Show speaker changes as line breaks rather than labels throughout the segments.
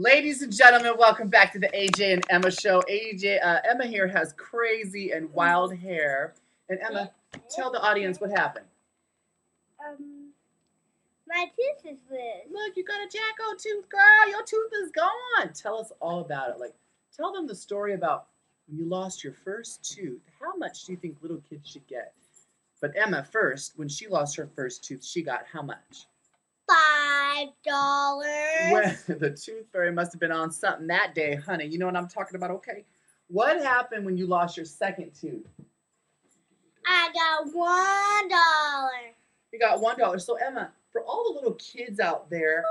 Ladies and gentlemen, welcome back to the AJ and Emma show. Emma here has crazy and wild hair. And Emma, tell the audience what happened.
My tooth is loose.
Look, you got a Jacko tooth, girl. Your tooth is gone. Tell us all about it. Tell them the story about when you lost your first tooth. How much do you think little kids should get? But Emma, first, when she lost her first tooth, she got how much?
$5.
Well, the tooth fairy must have been on something that day, honey. You know what I'm talking about? Okay. What happened when you lost your second tooth?
I got $1.
You got $1. So Emma, for all the little kids out there,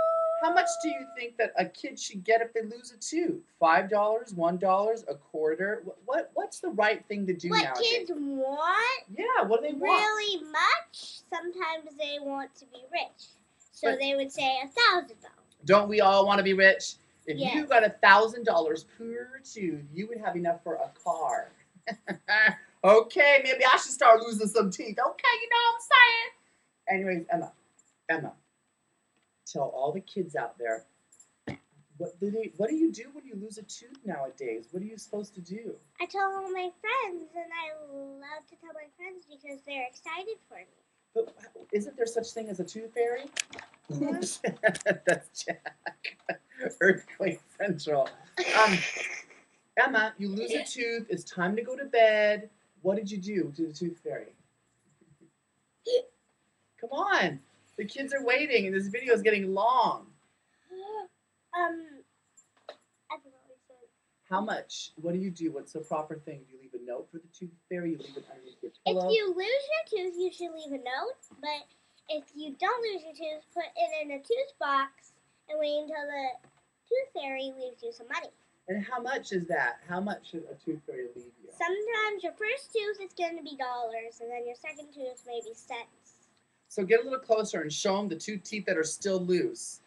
how much do you think that a kid should get if they lose a tooth? $5, $1, a quarter? What's the right thing to do nowadays?
What kids want?
Yeah, what do they want?
Really much? Sometimes they want to be rich. So they would say $1,000.
Don't we all want to be rich? If
Yes.
you got $1,000 per tooth, you would have enough for a car. Okay, maybe I should start losing some teeth. Okay, you know what I'm saying? Anyways, Emma, tell all the kids out there, what do you do when you lose a tooth nowadays? What are you supposed to do?
I tell all my friends, and I love to tell my friends because they're excited for me.
But isn't there such thing as a tooth fairy? That's Jack. Earthquake Central. Emma, you lose a tooth. It's time to go to bed. What did you do to the tooth fairy? Come on. The kids are waiting, and this video is getting long.
I forgot what I said.
How much? What do you do? What's the proper thing? Do you leave a note for the tooth fairy? You leave it underneath your pillow?
If you lose your tooth, you should leave a note. But if you don't lose your tooth, put it in a tooth box and wait until the tooth fairy leaves you some money.
And how much is that? How much should a tooth fairy leave you?
Sometimes your first tooth is going to be dollars, and then your second tooth may be cents.
So get a little closer and show them the two teeth that are still loose.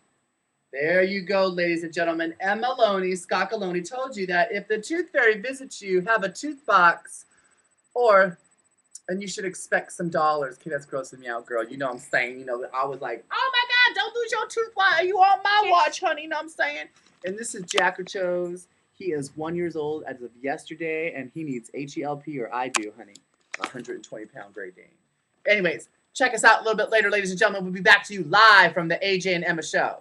There you go, ladies and gentlemen. Emma Loney, Scockaloney, told you that if the tooth fairy visits you, have a tooth box, and you should expect some dollars. Okay, that's grossing me out, girl. You know what I'm saying? You know, I was like, oh my God, don't lose your tooth. Why are you on my watch, honey? You know what I'm saying? And this is Jack Chose. He is 1 year old as of yesterday, and he needs HELP, or I do, honey. 120-pound Great Dane. Anyways, check us out a little bit later, ladies and gentlemen. We'll be back to you live from the AJ and Emma show.